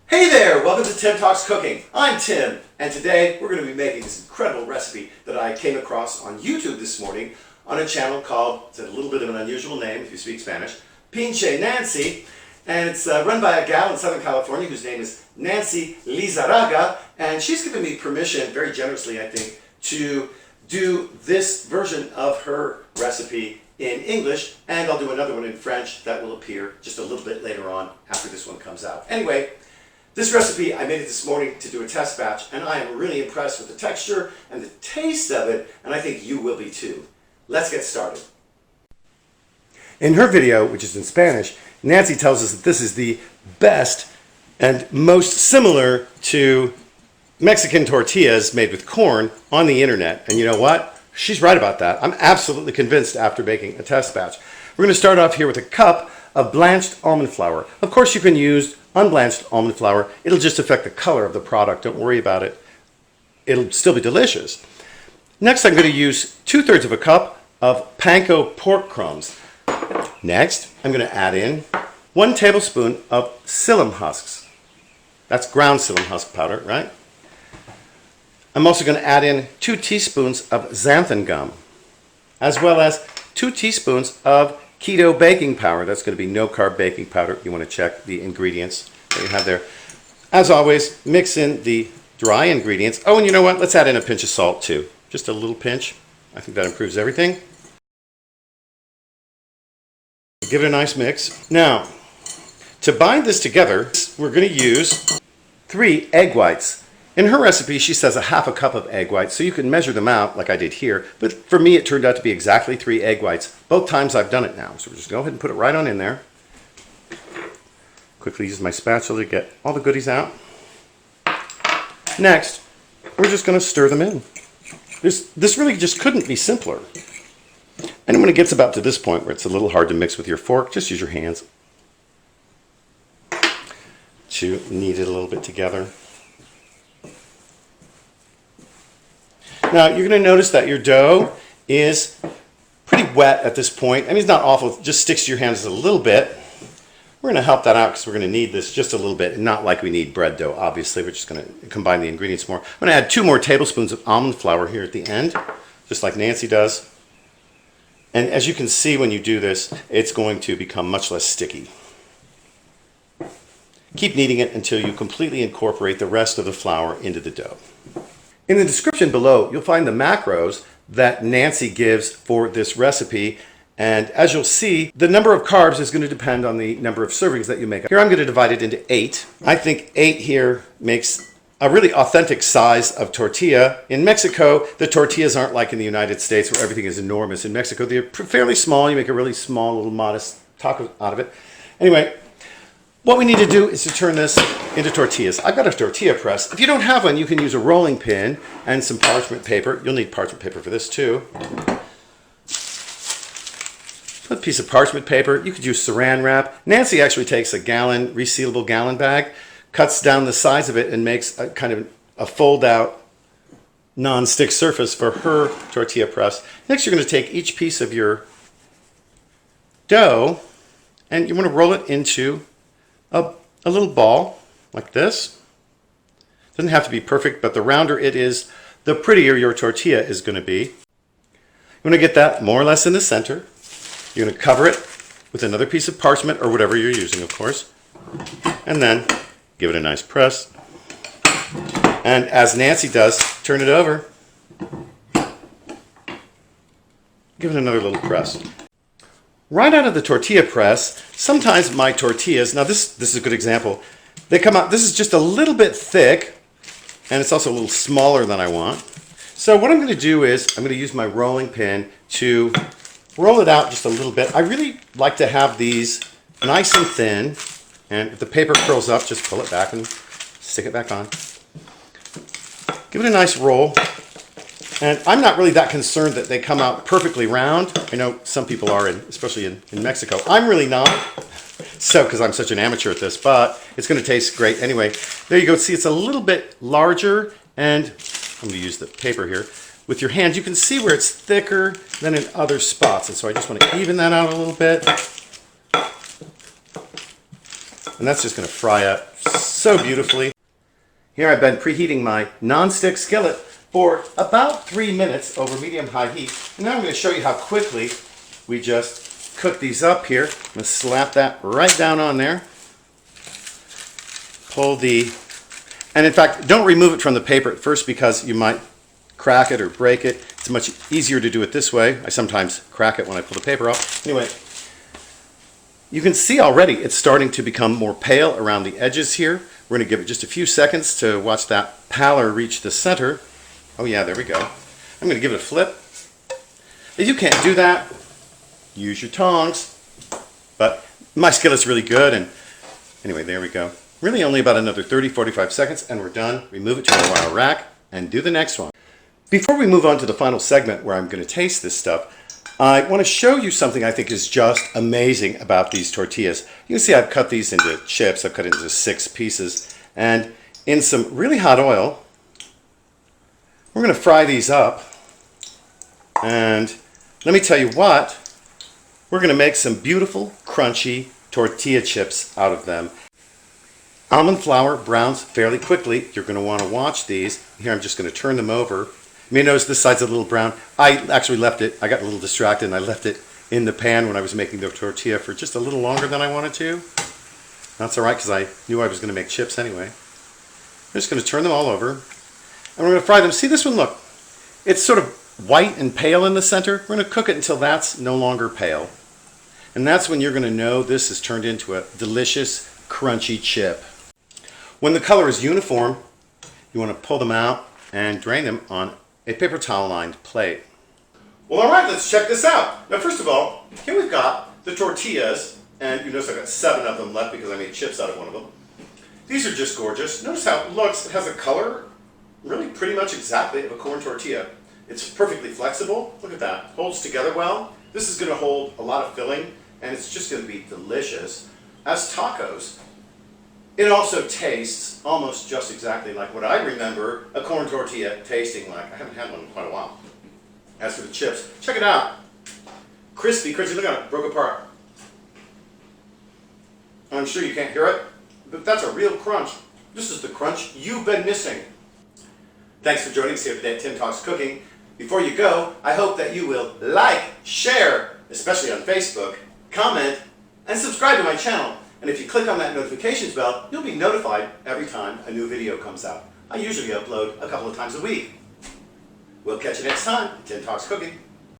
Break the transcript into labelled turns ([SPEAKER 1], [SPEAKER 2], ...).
[SPEAKER 1] Hey there, welcome to Tim Talks Cooking. I'm Tim, and today we're going to be making this incredible recipe that I came across on YouTube this morning on a channel called, it's a little bit of an unusual name if you speak Spanish, Pinche Nancy, and it's run by a gal in Southern California whose name is Nancy Lizarraga, and she's given me permission, very generously I think, to do this version of her recipe in English, and I'll do another one in French that will appear just a little bit later on after this one comes out. Anyway, this recipe, I made it this morning to do a test batch, and I am really impressed with the texture and the taste of it, and I think you will be too. Let's get started. In her video, which is in Spanish, Nancy tells us that this is the best and most similar to Mexican tortillas made with corn on the internet. And you know what? She's right about that. I'm absolutely convinced after making a test batch. We're going to start off here with a cup of blanched almond flour. Of course, you can use unblanched almond flour. It'll just affect the color of the product. Don't worry about it. It'll still be delicious. Next, I'm going to use 2/3 of a cup of panko pork crumbs. Next, I'm going to add in 1 tablespoon of psyllium husks. That's ground psyllium husk powder, right? I'm also going to add in 2 teaspoons of xanthan gum, as well as 2 teaspoons of Keto baking powder. That's going to be no-carb baking powder. You want to check the ingredients that you have there. As always, mix in the dry ingredients. Oh, and you know what? Let's add in a pinch of salt too. Just a little pinch. I think that improves everything. Give it a nice mix. Now, to bind this together, we're going to use 3 egg whites. In her recipe, she says a 1/2 cup of egg whites, so you can measure them out like I did here. But for me, it turned out to be exactly 3 egg whites. Both times I've done it now. So we're just go ahead and put it right on in there. Quickly use my spatula to get all the goodies out. Next, we're just going to stir them in. This really just couldn't be simpler. And when it gets about to this point where it's a little hard to mix with your fork, just use your hands to knead it a little bit together. Now, you're going to notice that your dough is pretty wet at this point. I mean, it's not awful. It just sticks to your hands a little bit. We're going to help that out because we're going to knead this just a little bit. Not like we need bread dough, obviously. We're just going to combine the ingredients more. I'm going to add 2 more tablespoons of almond flour here at the end, just like Nancy does. And as you can see when you do this, it's going to become much less sticky. Keep kneading it until you completely incorporate the rest of the flour into the dough. In the description below, you'll find the macros that Nancy gives for this recipe. And as you'll see, the number of carbs is going to depend on the number of servings that you make. Here I'm going to divide it into 8. I think 8 here makes a really authentic size of tortilla. In Mexico, the tortillas aren't like in the United States where everything is enormous. In Mexico, they're fairly small. You make a really small, little modest taco out of it. Anyway, what we need to do is to turn this into tortillas. I've got a tortilla press. If you don't have one, you can use a rolling pin and some parchment paper. You'll need parchment paper for this too. A piece of parchment paper. You could use saran wrap. Nancy actually takes a gallon, resealable gallon bag, cuts down the size of it and makes a kind of a fold-out non-stick surface for her tortilla press. Next, you're going to take each piece of your dough and you want to roll it into a little ball like this. Doesn't have to be perfect, but the rounder it is, the prettier your tortilla is going to be. You want to get that more or less in the center. You're going to cover it with another piece of parchment or whatever you're using, of course. And then give it a nice press. And as Nancy does, turn it over. Give it another little press. Right out of the tortilla press, sometimes my tortillas, now this is a good example, they come out, this is just a little bit thick, and it's also a little smaller than I want. So what I'm going to do is, I'm going to use my rolling pin to roll it out just a little bit. I really like to have these nice and thin, and if the paper curls up, just pull it back and stick it back on. Give it a nice roll. And I'm not really that concerned that they come out perfectly round. I know some people are, especially in Mexico. I'm really not, so because I'm such an amateur at this, but it's going to taste great anyway. There you go. See, it's a little bit larger, and I'm going to use the paper here. With your hand, you can see where it's thicker than in other spots, and so I just want to even that out a little bit. And that's just going to fry up so beautifully. Here I've been preheating my non-stick skillet for about 3 minutes over medium-high heat. And now I'm going to show you how quickly we just cook these up here. I'm going to slap that right down on there. Pull the... And in fact, don't remove it from the paper at first because you might crack it or break it. It's much easier to do it this way. I sometimes crack it when I pull the paper off. Anyway, you can see already it's starting to become more pale around the edges here. We're going to give it just a few seconds to watch that pallor reach the center. Oh yeah, there we go. I'm going to give it a flip. If you can't do that, use your tongs. But my skillet's really good, and anyway, there we go. Really only about another 30-45 seconds and we're done. Remove it to a wire rack and do the next one. Before we move on to the final segment where I'm going to taste this stuff, I want to show you something I think is just amazing about these tortillas. You can see I've cut these into chips. I've cut it into 6 pieces. And in some really hot oil, we're going to fry these up. And let me tell you what, we're going to make some beautiful, crunchy tortilla chips out of them. Almond flour browns fairly quickly. You're going to want to watch these. Here I'm just going to turn them over. You may notice this side's a little brown. I actually left it, I got a little distracted and I left it in the pan when I was making the tortilla for just a little longer than I wanted to. That's alright because I knew I was going to make chips anyway. I'm just going to turn them all over and we're going to fry them. See this one, look. It's sort of white and pale in the center. We're going to cook it until that's no longer pale. And that's when you're going to know this has turned into a delicious, crunchy chip. When the color is uniform, you want to pull them out and drain them on a paper towel lined plate. Well, all right, let's check this out. Now, first of all, here we've got the tortillas, and you notice I've got 7 of them left because I made chips out of one of them. These are just gorgeous. Notice how it looks. It has a color really pretty much exactly of a corn tortilla. It's perfectly flexible. Look at that. Holds together well. This is going to hold a lot of filling, and it's just going to be delicious. As tacos, it also tastes almost just exactly like what I remember a corn tortilla tasting like. I haven't had one in quite a while. As for the chips, check it out. Crispy, crunchy, look at it, broke apart. I'm sure you can't hear it, but that's a real crunch. This is the crunch you've been missing. Thanks for joining us here today at Tim Talks Cooking. Before you go, I hope that you will like, share, especially on Facebook, comment, and subscribe to my channel. And if you click on that notifications bell, you'll be notified every time a new video comes out. I usually upload a couple of times a week. We'll catch you next time at Tim Talks Cooking.